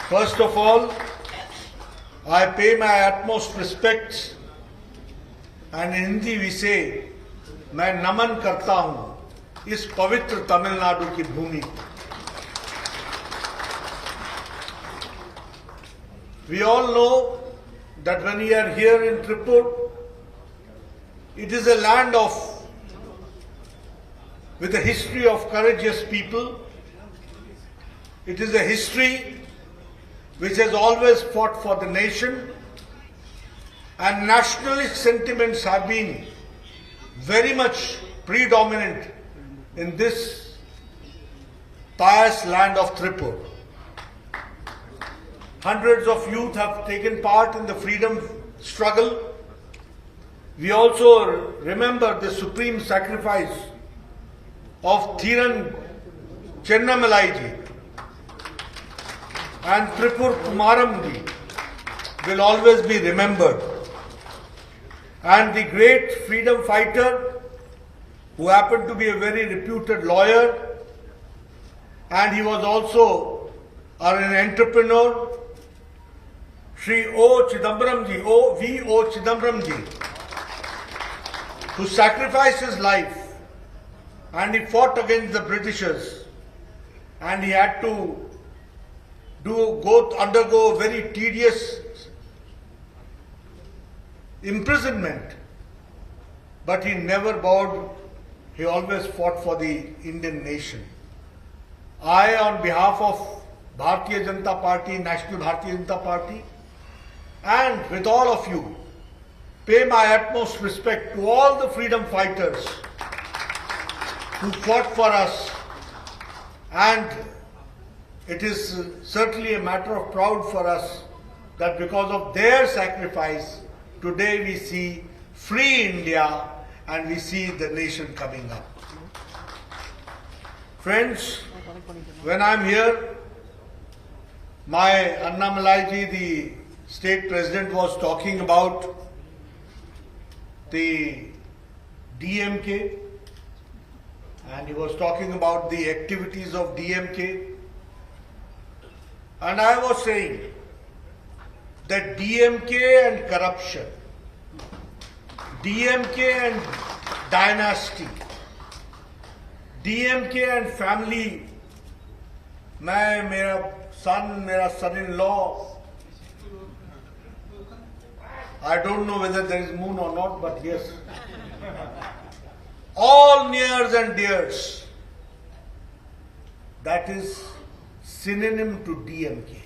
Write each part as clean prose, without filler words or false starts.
First of all, I pay my utmost respects and in Hindi we say मैं नमन करता हूं इस पवित्र तमिलनाडु की भूमि को। We all know that when we are here in Tripur, it is a land with a history of courageous people. It is a history which has always fought for the nation, and nationalist sentiments have been very much predominant in this pious land of Tripur. Hundreds of youth have taken part in the freedom struggle. We also remember the supreme sacrifice of Thiran Chennamalai ji, and Tripur Kumaram ji will always be remembered. And the great freedom fighter, who happened to be a very reputed lawyer, and he was also an entrepreneur, Shri O. Chidambaram ji, V.O. Chidambaram ji, who sacrificed his life and he fought against the Britishers, and he had to undergo very tedious imprisonment, but he never bowed. He always fought for the Indian nation. I, on behalf of Bharatiya Janata Party, National Bharatiya Janata Party, and with all of you, pay my utmost respect to all the freedom fighters who fought for us, and it is certainly a matter of pride for us that because of their sacrifice, today we see free India and we see the nation coming up. Friends, when I'm here, my Annamalai ji, the state president, was talking about the DMK, and he was talking about the activities of DMK, and I was saying that DMK and corruption, DMK and dynasty, DMK and family, my son-in-law, I don't know whether there is moon or not, but yes, all nears and dears, that is synonym to DMK.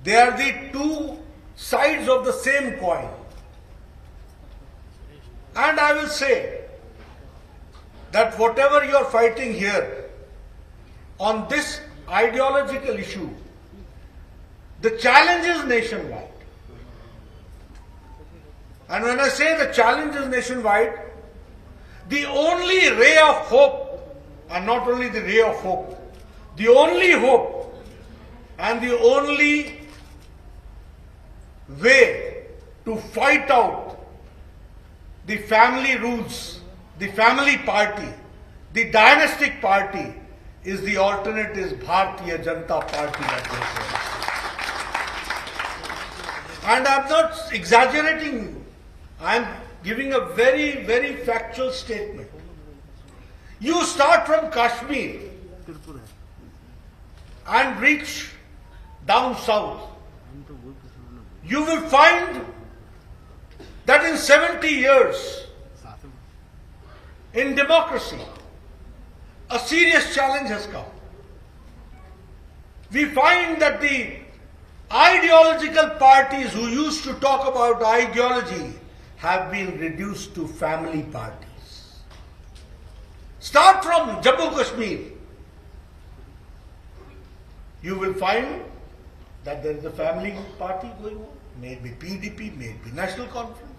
They are the two sides of the same coin. And I will say that whatever you are fighting here on this ideological issue, the challenge is nationwide. And when I say the challenge is nationwide, the only ray of hope, and not only the ray of hope, the only hope and the only way to fight out the family rules, the family party, the dynastic party, is the alternate is Bharatiya Janata Party that they say. And I'm not exaggerating. I'm giving a very, very factual statement. You start from Kashmir and reach down south. You will find that in 70 years in democracy, a serious challenge has come. We find that the ideological parties who used to talk about ideology have been reduced to family parties. Start from Jammu Kashmir. You will find that there is a family party going on, maybe PDP, maybe National Conference.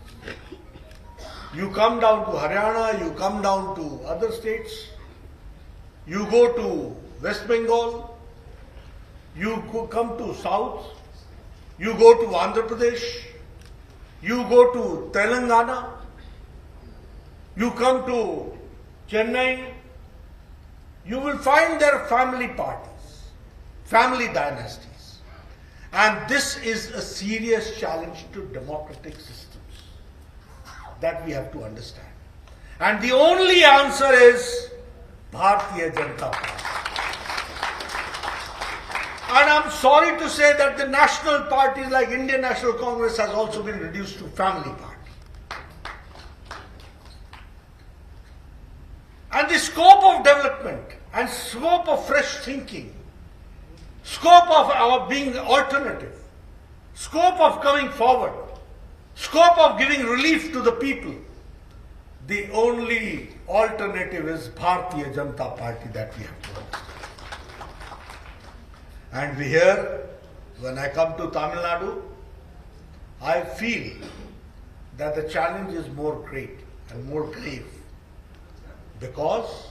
You come down to Haryana, you come down to other states, you go to West Bengal, you come to South, you go to Andhra Pradesh, you go to Telangana, you come to Chennai, you will find their family parties, family dynasties. And this is a serious challenge to democratic systems that we have to understand. And the only answer is Bharatiya Janata Party. And I'm sorry to say that the national parties like Indian National Congress has also been reduced to family party. And the scope of development and scope of fresh thinking, scope of our being alternative, scope of coming forward, scope of giving relief to the people, the only alternative is Bharatiya Janata Party that we have to understand. And we hear, when I come to Tamil Nadu, I feel that the challenge is more great and more grave because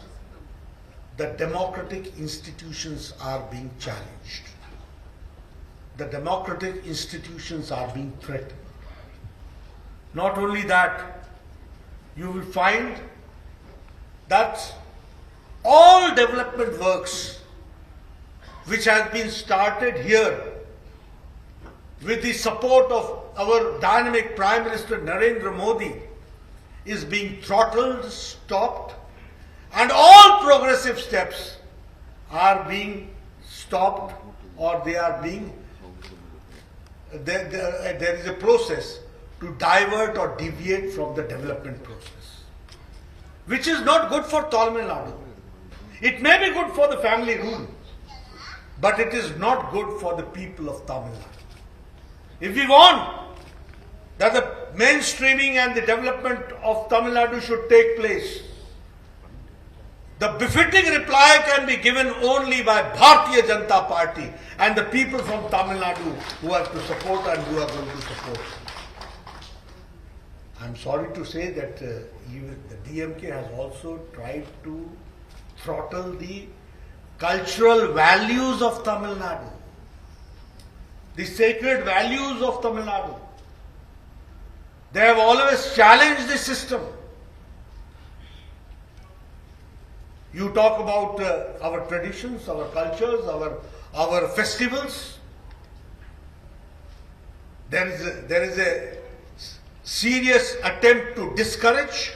the democratic institutions are being challenged. The democratic institutions are being threatened. Not only that, you will find that all development works which has been started here with the support of our dynamic Prime Minister Narendra Modi is being throttled, stopped, and all progressive steps are being stopped or they are being, there is a process to divert or deviate from the development process, which is not good for Tamil Nadu. It may be good for the family rule, but it is not good for the people of Tamil Nadu. If we want that the mainstreaming and the development of Tamil Nadu should take place, the befitting reply can be given only by Bharatiya Janata Party and the people from Tamil Nadu who have to support and who are going to support. I'm sorry to say that even the DMK has also tried to throttle the cultural values of Tamil Nadu, the sacred values of Tamil Nadu. They have always challenged the system. You talk about our traditions, our cultures, our festivals. There is a serious attempt to discourage.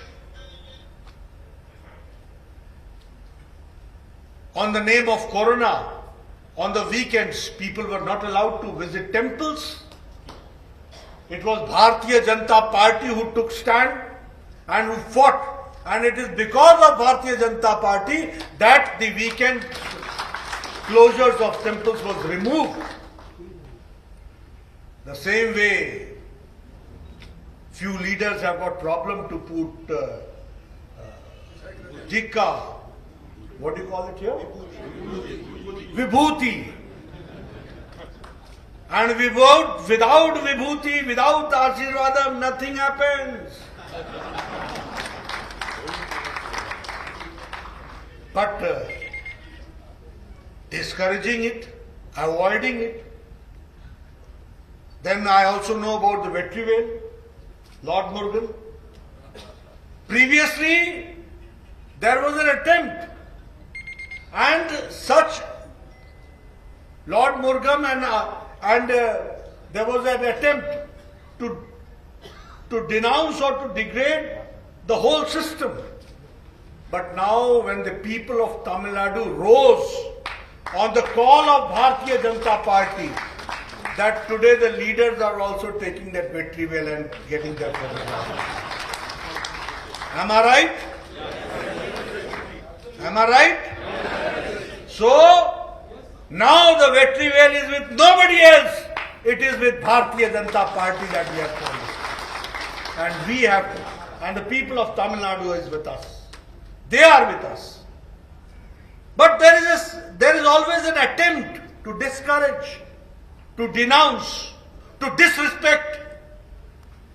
On the name of Corona, on the weekends, people were not allowed to visit temples. It was Bharatiya Janata Party who took stand and who fought. And it is because of Bharatiya Janata Party that the weekend closures of temples was removed. The same way, few leaders have got problem to put Jika, what do you call it here? Vibhuti. And without Vibhuti, without Ashirvadam, nothing happens. But discouraging it, avoiding it. Then I also know about the Vetrivel, Lord Murugan. Previously, there was an attempt, and such Lord Murugan and there was an attempt to denounce or to degrade the whole system. But now when the people of Tamil Nadu rose on the call of Bharatiya Janata Party, that today the leaders are also taking that Vetrivel and getting their photograph. Am I right? Am I right? So, now the Vetrivel is with nobody else. It is with Bharatiya Janata Party that we have to understand. And we have to. And the people of Tamil Nadu is with us. They are with us. But there is always an attempt to discourage, to denounce, to disrespect.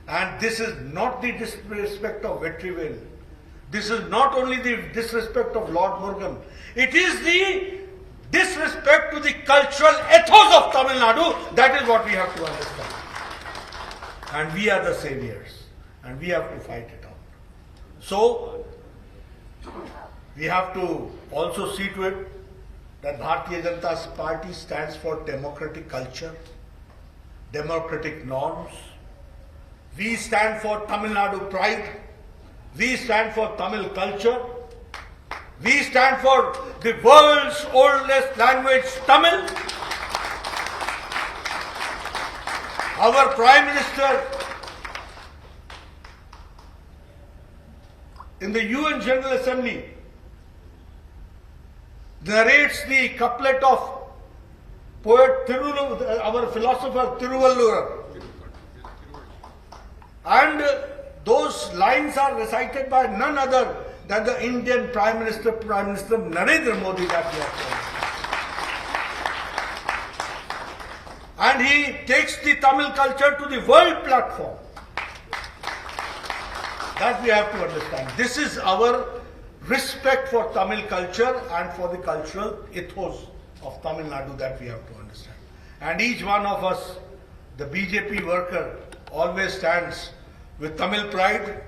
And this is not the disrespect of Vetrivel. This is not only the disrespect of Lord Murugan. It is the disrespect to the cultural ethos of Tamil Nadu. That is what we have to understand. And we are the saviors. And we have to fight it out. So, we have to also see to it that Bharatiya Janata Party stands for democratic culture, democratic norms. We stand for Tamil Nadu pride. We stand for Tamil culture. We stand for the world's oldest language, Tamil. Our Prime Minister in the UN General Assembly narrates the couplet of poet our philosopher Tiruvallur. And those lines are recited by none other than the Indian Prime Minister Narendra Modi that we have seen. And he takes the Tamil culture to the world platform. That we have to understand. This is our respect for Tamil culture and for the cultural ethos of Tamil Nadu that we have to understand. And each one of us, the BJP worker, always stands with Tamil pride,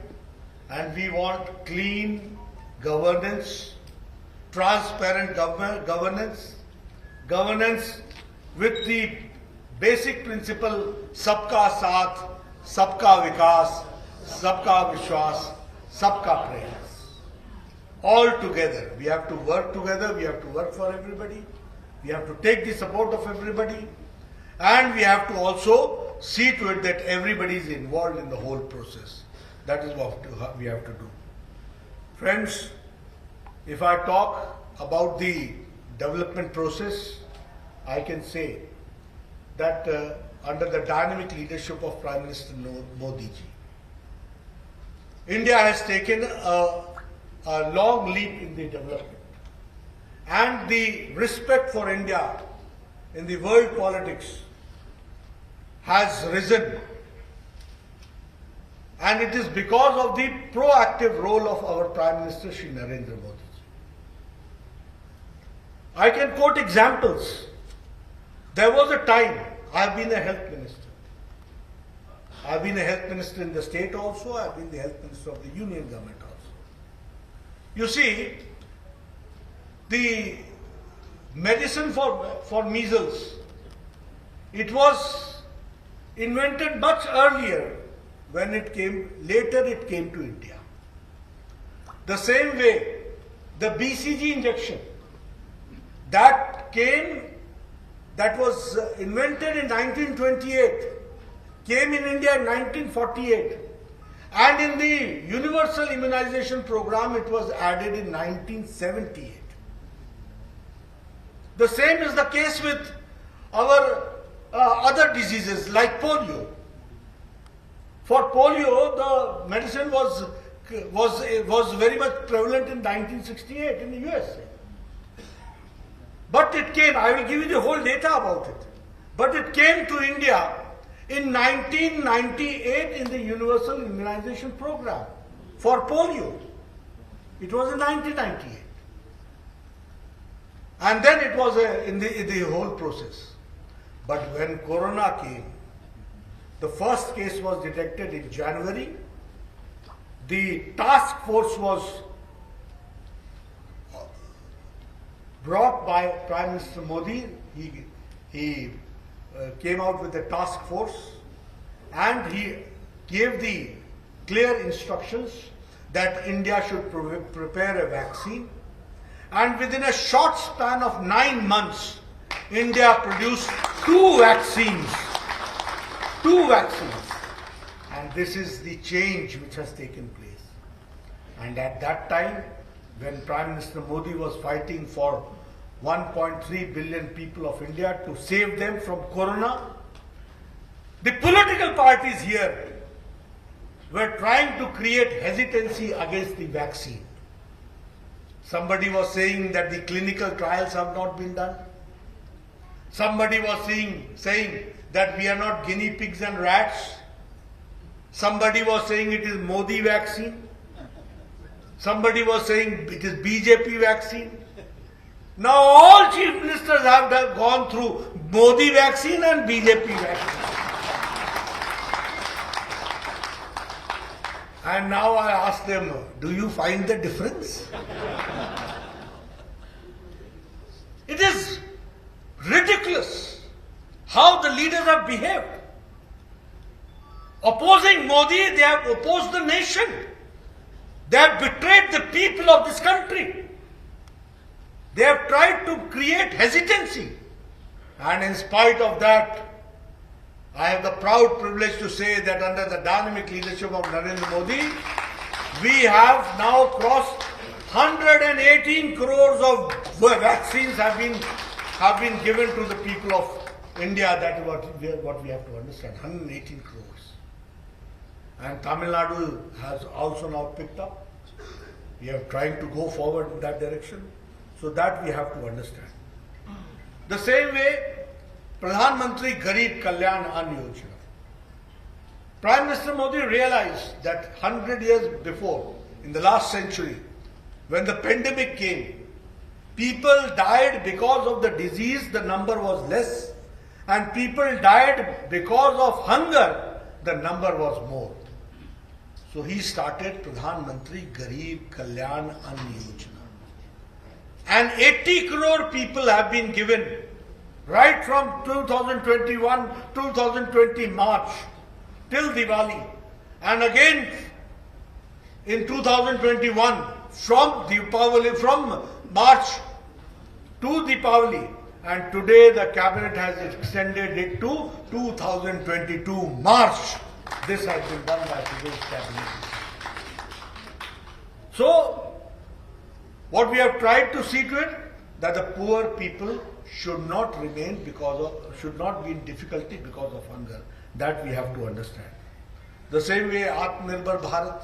and we want clean governance, transparent governance with the basic principle Sabka Saath, Sabka Vikas, Sabka Vishwas, Sabka Prayas. All together. We have to work together, we have to work for everybody, we have to take the support of everybody, and we have to also see to it that everybody is involved in the whole process. That is what we have to do. Friends, if I talk about the development process, I can say that under the dynamic leadership of Prime Minister Modi ji, India has taken a long leap in the development. And the respect for India in the world politics has risen, and it is because of the proactive role of our Prime Minister Shri Narendra Modi. I can quote examples. There was a time, I have been a health minister. I have been a health minister in the state also, I have been the health minister of the union government also. You see, the medicine for measles, it was invented much earlier when it came, later it came to India. The same way, the BCG injection that was invented in 1928, came in India in 1948, and in the universal immunization program it was added in 1978. The same is the case with our other diseases like polio. For polio, the medicine was very much prevalent in 1968 in the USA. But it came, I will give you the whole data about it. But it came to India in 1998 in the universal immunization program for polio. It was in 1998. And then it was in the whole process. But when Corona came, the first case was detected in January. The task force was brought by Prime Minister Modi. He came out with a task force, and he gave the clear instructions that India should prepare a vaccine. And within a short span of 9 months, India produced 2 vaccines. 2 vaccines. And this is the change which has taken place. And at that time, when Prime Minister Modi was fighting for 1.3 billion people of India to save them from Corona, the political parties here were trying to create hesitancy against the vaccine. Somebody was saying that the clinical trials have not been done. Somebody was saying that we are not guinea pigs and rats. Somebody was saying it is Modi vaccine. Somebody was saying it is BJP vaccine. Now all chief ministers have gone through Modi vaccine and BJP vaccine. And now I ask them, do you find the difference? It is ridiculous how the leaders have behaved. Opposing Modi, they have opposed the nation. They have betrayed the people of this country. They have tried to create hesitancy. And in spite of that, I have the proud privilege to say that under the dynamic leadership of Narendra Modi, we have now crossed 118 crores of vaccines have been given to the people of India. That is what we have to understand. 118 crores. And Tamil Nadu has also now picked up. We are trying to go forward in that direction. So that we have to understand. The same way, Pradhan Mantri Garib Kalyan Ann Yojana. Prime Minister Modi realized that 100 years before, in the last century, when the pandemic came, people died because of the disease, the number was less, and people died because of hunger, the number was more. So he started Pradhan Mantri Garib Kalyan Ann Yojana. And 80 crore people have been given right from 2021, 2020 March till Diwali. And again in 2021 from March to Diwali. And today the cabinet has extended it to 2022 March. This has been done by today's cabinet. So, what we have tried to see to it, that the poor people should not remain should not be in difficulty because of hunger. That we have to understand. The same way Atmanirbhar Bharat.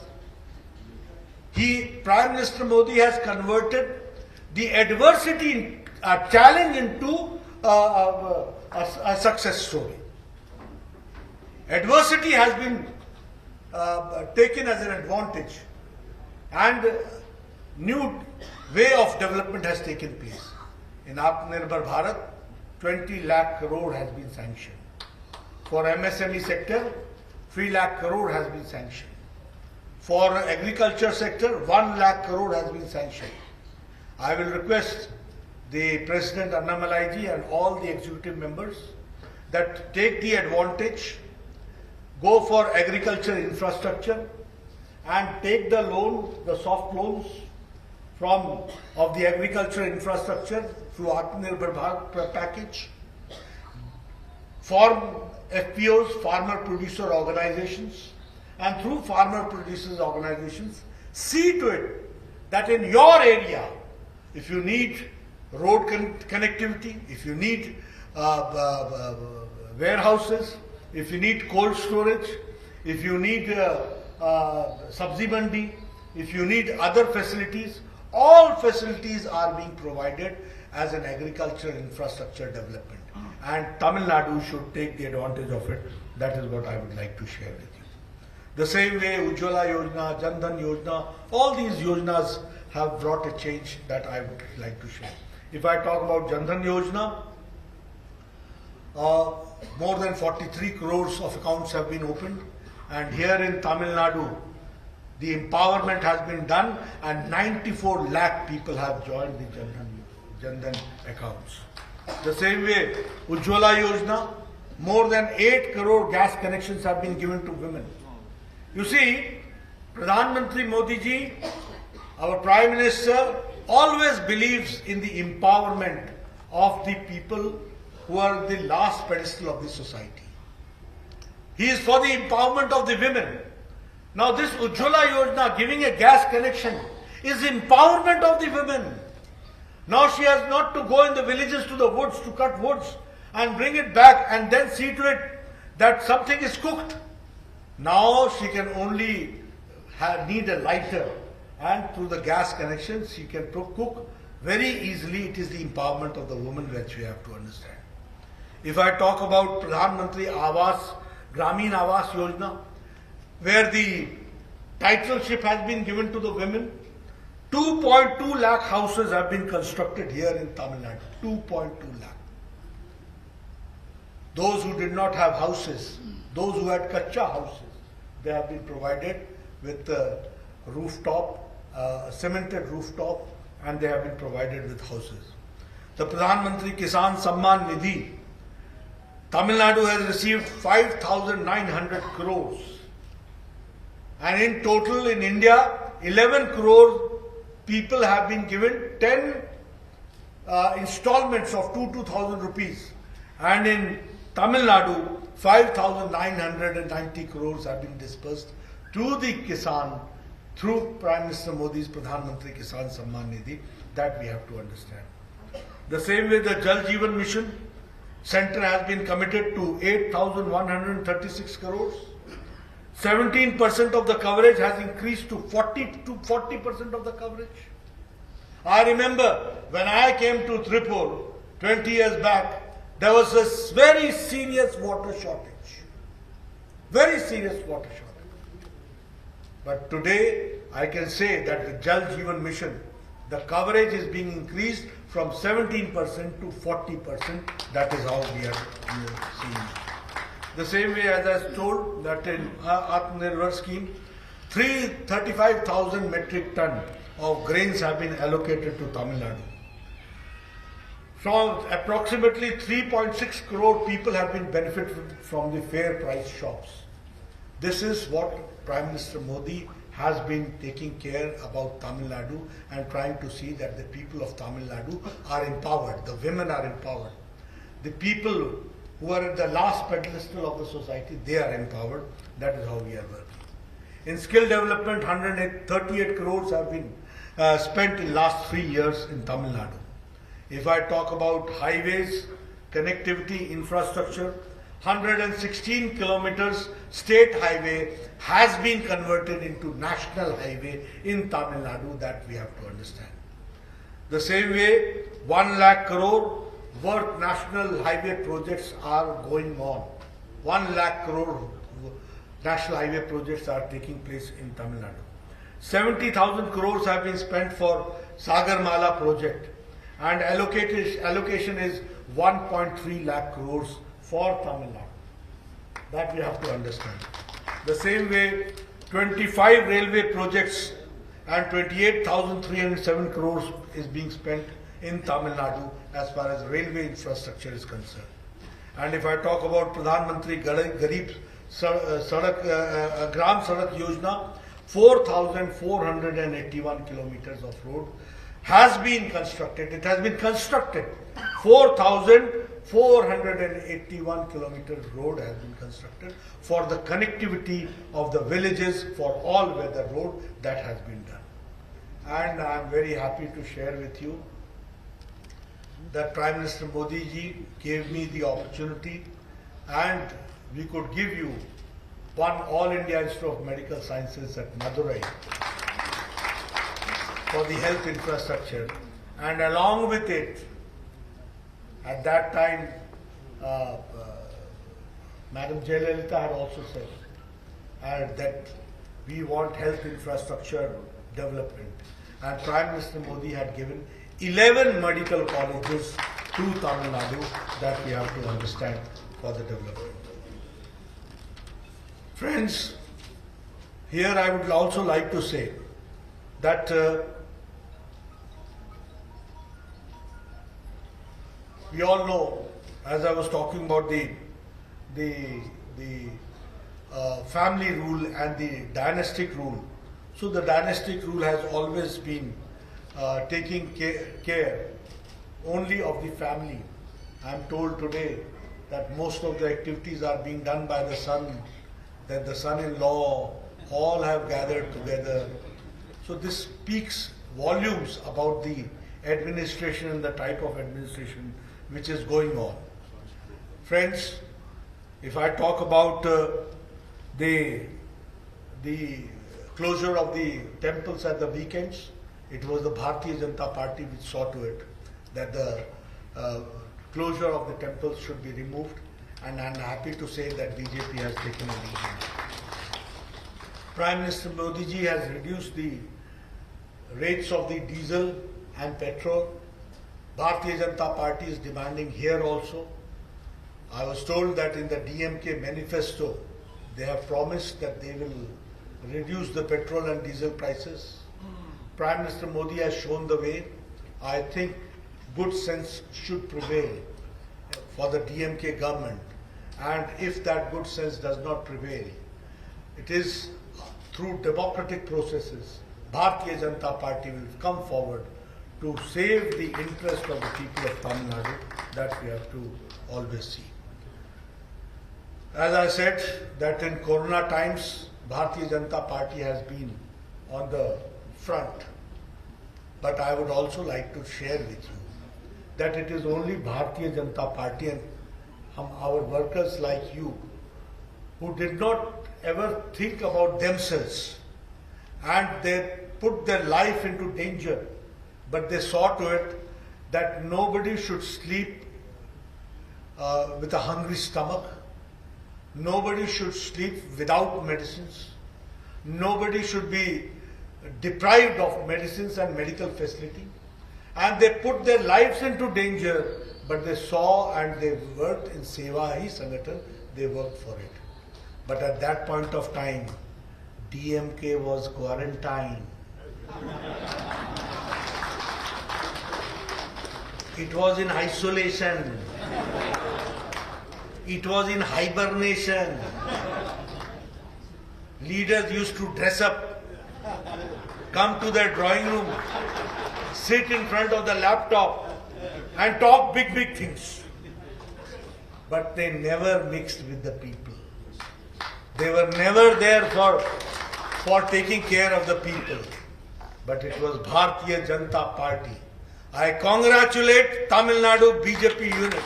Prime Minister Modi has converted the adversity, challenge into a success story. Adversity has been taken as an advantage, and new way of development has taken place. In Atmanirbhar Bharat, 20 lakh crore has been sanctioned. For MSME sector, 3 lakh crore has been sanctioned. For agriculture sector, 1 lakh crore has been sanctioned. I will request the President Annamalai ji and all the executive members that take the advantage, go for agriculture infrastructure and take the loan, the soft loans of the agriculture infrastructure through Atmanirbhar Bharat package, form FPOs, farmer producer organizations, and through farmer producers organizations, see to it that in your area, if you need road connectivity, if you need warehouses, if you need cold storage, if you need sabzi mandi, if you need other facilities, all facilities are being provided as an agricultural infrastructure development. And Tamil Nadu should take the advantage of it. That is what I would like to share with you. The same way Ujjwala Yojana, Jan Dhan Yojana, all these Yojanas have brought a change that I would like to share. If I talk about Jan Dhan Yojana, more than 43 crores of accounts have been opened, and here in Tamil Nadu, the empowerment has been done and 94 lakh people have joined the Jan Dhan accounts. The same way, Ujjwala Yojana, more than 8 crore gas connections have been given to women. You see, Pradhan Mantri Modi ji, our Prime Minister, always believes in the empowerment of the people who are the last pedestal of the society. He is for the empowerment of the women. Now this Ujjwala Yojana, giving a gas connection, is empowerment of the women. Now she has not to go in the villages to the woods to cut woods and bring it back and then see to it that something is cooked. Now she can only need a lighter, and through the gas connection she can cook very easily. It is the empowerment of the woman which we have to understand. If I talk about Pradhan Mantri Awas, Gramin Awas Yojana, where the titleship has been given to the women, 2.2 lakh houses have been constructed here in Tamil Nadu. 2.2 lakh. Those who did not have houses, those who had kacha houses, they have been provided with rooftop, cemented rooftop, and they have been provided with houses. The Pradhan Mantri Kisan Samman Nidhi, Tamil Nadu has received 5,900 crores. And in total in India, 11 crore people have been given 10 installments of 2,000 rupees. And in Tamil Nadu, 5,990 crores have been dispersed to the Kisan through Prime Minister Modi's Pradhan Mantri Kisan Samman Nidhi. That we have to understand. The same way the Jal Jeevan Mission Center has been committed to 8,136 crores. 17% of the coverage has increased to 40% of the coverage. I remember when I came to Tripur 20 years back, there was a very serious water shortage. Very serious water shortage. But today, I can say that the Jal Jeevan Mission, the coverage is being increased from 17% to 40%. That is how we are seeing it. The same way as I told that in Atmanirbhar scheme, 35,000 metric ton of grains have been allocated to Tamil Nadu. From approximately 3.6 crore people have been benefited from the fair price shops. This is what Prime Minister Modi has been taking care about Tamil Nadu and trying to see that the people of Tamil Nadu are empowered, the women are empowered. The people who are at the last pedestal of the society, they are empowered. That is how we are working. In skill development, 138 crores have been spent in last 3 years in Tamil Nadu. If I talk about highways, connectivity, infrastructure, 116 kilometers state highway has been converted into national highway in Tamil Nadu. That we have to understand. The same way, 1 lakh crore worth national highway projects are going on. 1 lakh crore national highway projects are taking place in Tamil Nadu. 70,000 crores have been spent for Sagarmala project, and allocation is 1.3 lakh crores for Tamil Nadu. That we have to understand. The same way, 25 railway projects and 28,307 crores is being spent in Tamil Nadu as far as railway infrastructure is concerned. And if I talk about Pradhan Mantri Garib Gram Sadak Yojana, 4,481 kilometers of road has been constructed. It has been constructed. 4,481 kilometers road has been constructed for the connectivity of the villages for all weather road. That has been done. And I am very happy to share with you that Prime Minister Modi ji gave me the opportunity, and we could give you one All India Institute of Medical Sciences at Madurai for the health infrastructure. And along with it, at that time, Madam Jayalalitha had also said that we want health infrastructure development. And Prime Minister Modi had given 11 medical colleges to Tamil Nadu. That we have to understand for the development. Friends, here I would also like to say that we all know, as I was talking about the family rule and the dynastic rule. So the dynastic rule has always been taking care only of the family. I am told today that most of the activities are being done by the son, that the son-in-law, all have gathered together. So this speaks volumes about the administration and the type of administration which is going on. Friends, if I talk about the closure of the temples at the weekends, it was the Bharatiya Janata Party which saw to it that the closure of the temples should be removed, and I am happy to say that BJP has taken a lead. Prime Minister Modi ji has reduced the rates of the diesel and petrol. Bharatiya Janata Party is demanding here also. I was told that in the DMK manifesto, they have promised that they will reduce the petrol and diesel prices. Prime Minister Modi has shown the way. I think good sense should prevail for the DMK government And if that good sense does not prevail, it is through democratic processes, Bharatiya Janata Party will come forward to save the interest of the people of Tamil Nadu. That we have to always see. As I said, that in Corona times, Bharatiya Janata Party has been on the front. But I would also like to share with you that it is only Bharatiya Janata Party and our workers like you who did not ever think about themselves, and they put their life into danger, but they saw to it that nobody should sleep with a hungry stomach, nobody should sleep without medicines, nobody should be deprived of medicines and medical facility, and they put their lives into danger, but they saw and they worked in Seva Hi Sangathan, they worked for it. But at that point of time, DMK was quarantined. It was in isolation. It was in hibernation. Leaders used to dress up, come to their drawing room, sit in front of the laptop and talk big things. But they never mixed with the people. They were never there for taking care of the people. But it was Bharatiya Janata Party. I congratulate Tamil Nadu BJP unit.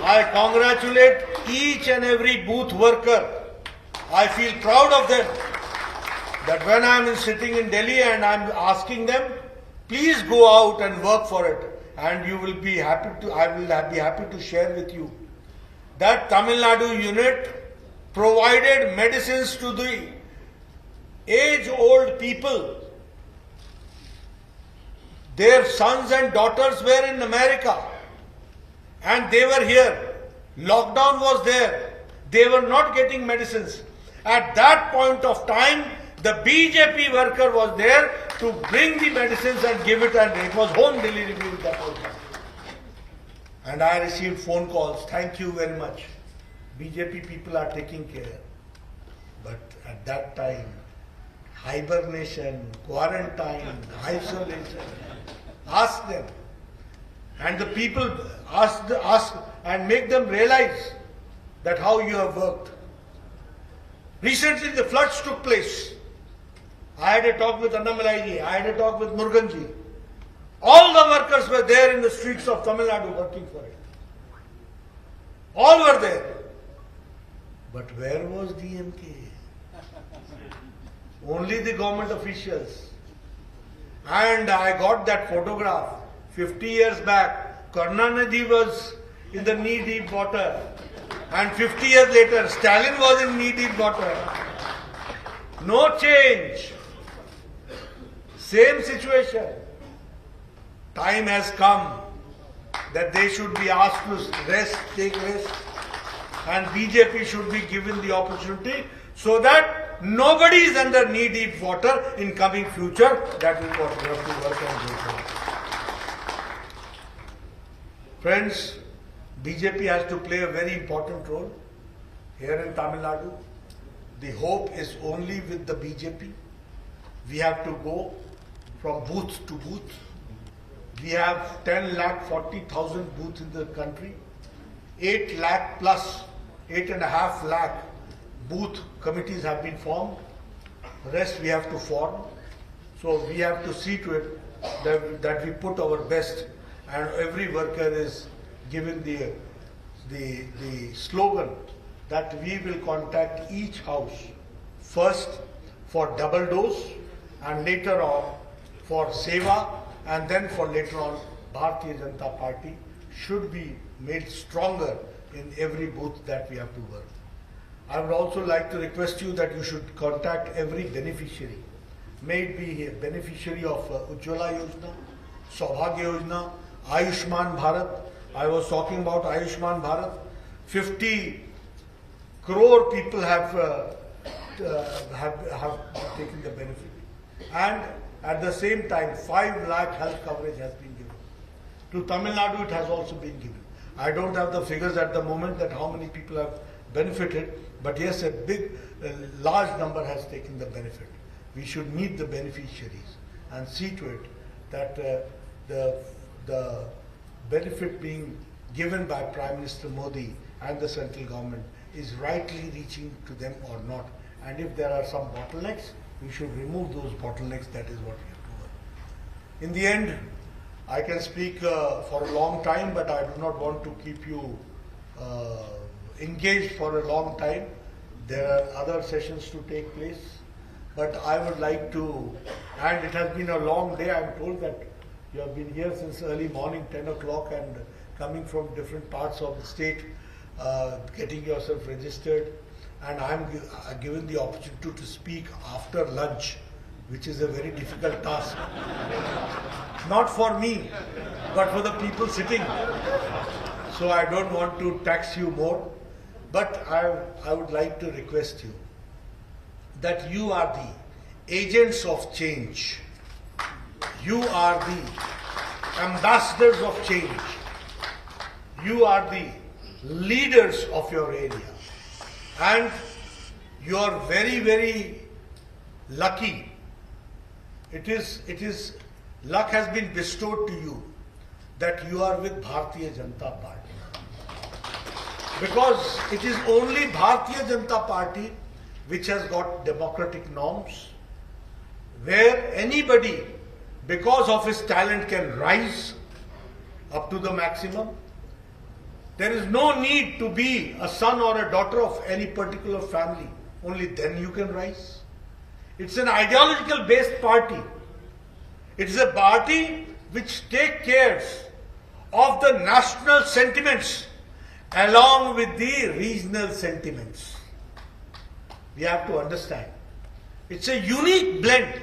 I congratulate each and every booth worker. I feel proud of them. That when I am sitting in Delhi and I am asking them, please go out and work for it, and you will be happy to. I will be happy to share with you that Tamil Nadu unit provided medicines to the age-old people. Their sons and daughters were in America, and they were here. Lockdown was there. They were not getting medicines. At that point of time, the BJP worker was there to bring the medicines and give it, and it was home delivery at that point. And I received phone calls, thank you very much. BJP people are taking care. But at that time, hibernation, quarantine, isolation, ask them. And the people ask and make them realize that how you have worked. Recently the floods took place. I had a talk with Annamalai ji, I had a talk with Murugan ji. All the workers were there in the streets of Tamil Nadu working for it. All were there. But where was DMK? Only the government officials. And I got that photograph 50 years back. Karunanidhi was in the knee-deep water. And 50 years later, Stalin was in knee-deep water. No change. Same situation. Time has come that they should be asked to rest, take rest, and BJP should be given the opportunity so that nobody is under knee-deep water in coming future. That is what we have to work and do for. Friends, BJP has to play a very important role here in Tamil Nadu. The hope is only with the BJP. We have to go from booth to booth. We have 10,40,000 booths in the country. 8 lakh plus 8.5 lakh booth committees have been formed. The rest we have to form. So we have to see to it that we put our best, and every worker is given the slogan that we will contact each house first for double dose, and later on for Seva, and then for later on Bharatiya Janata Party should be made stronger in every booth that we have to work. I would also like to request you that you should contact every beneficiary. May it be a beneficiary of Ujjwala Yojana, Saubhagya Yojana, Ayushman Bharat. I was talking about Ayushman Bharat. 50 crore people have taken the benefit. And at the same time, 5 lakh health coverage has been given. To Tamil Nadu, it has also been given. I don't have the figures at the moment that how many people have benefited, but yes, a large number has taken the benefit. We should meet the beneficiaries and see to it that the benefit being given by Prime Minister Modi and the central government is rightly reaching to them or not. And if there are some bottlenecks, we should remove those bottlenecks. That is what we have to work. In the end, I can speak for a long time, but I do not want to keep you engaged for a long time. There are other sessions to take place, but I would like to, and it has been a long day. I am told that you have been here since early morning, 10 o'clock, and coming from different parts of the state, getting yourself registered, and I am given the opportunity to speak after lunch, which is a very difficult task. Not for me, but for the people sitting. So I don't want to tax you more, but I would like to request you that you are the agents of change. You are the ambassadors of change. You are the leaders of your area. And you are very, very lucky. Luck has been bestowed to you that you are with Bharatiya Janata Party. Because it is only Bharatiya Janata Party which has got democratic norms, where anybody, because of his talent, can rise up to the maximum. There is no need to be a son or a daughter of any particular family. Only then you can rise. It's an ideological based party. It is a party which takes care of the national sentiments along with the regional sentiments. We have to understand. It's a unique blend,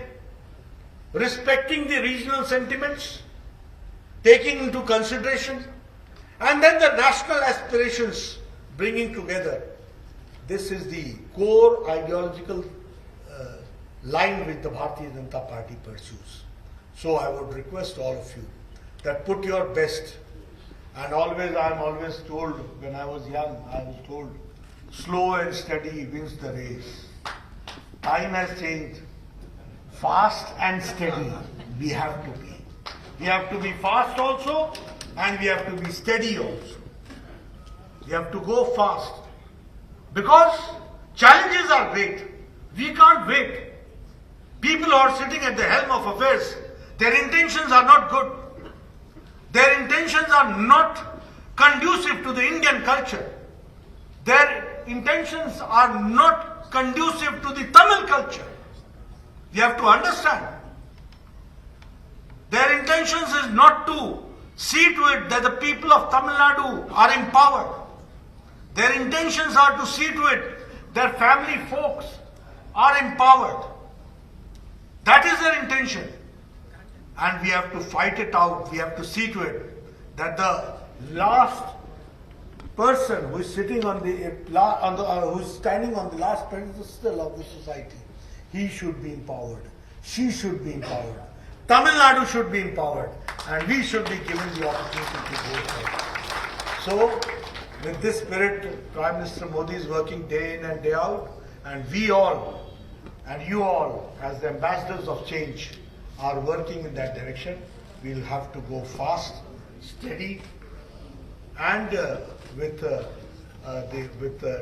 respecting the regional sentiments, taking into consideration, and then the national aspirations bringing together. This is the core ideological line which the Bharatiya Janata Party pursues. So I would request all of you that put your best. And always, I am always told, when I was young, I was told, slow and steady wins the race. Time has changed. Fast and steady we have to be. We have to be fast also, and we have to be steady also. We have to go fast. Because challenges are great. We can't wait. People who are sitting at the helm of affairs, their intentions are not good. Their intentions are not conducive to the Indian culture. Their intentions are not conducive to the Tamil culture. We have to understand. Their intentions is not to see to it that the people of Tamil Nadu are empowered. Their intentions are to see to it that family folks are empowered. That is their intention. And we have to fight it out. We have to see to it that the last person who is sitting on who is standing on the last pedestal of the society, he should be empowered. She should be empowered. Tamil Nadu should be empowered, and we should be given the opportunity to go forward. So, with this spirit, Prime Minister Modi is working day in and day out, and we all, and you all, as the ambassadors of change, are working in that direction. We'll have to go fast, steady, and with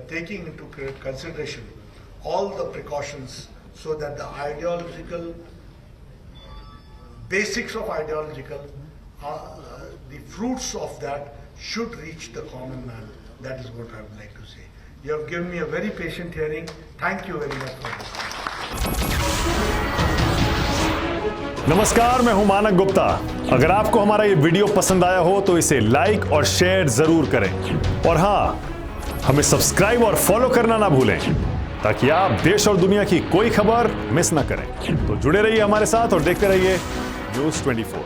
taking into consideration all the precautions, so that the ideological basics of ideological, the fruits of that should reach the common man. That is what I would like to say. You have given me a very patient hearing. Thank you very much for this. नमस्कार, मैं हूं मानक गुप्ता। अगर आपको हमारा ये video पसंद आया हो तो इसे लाइक और शेयर जरूर करें, और हां, हमें सब्सक्राइब और फॉलो करना ना भूलें, ताकि आप देश और दुनिया की कोई खबर मिस ना करें। तो जुड़े रहिए हमारे साथ और देखते रहिए News 24।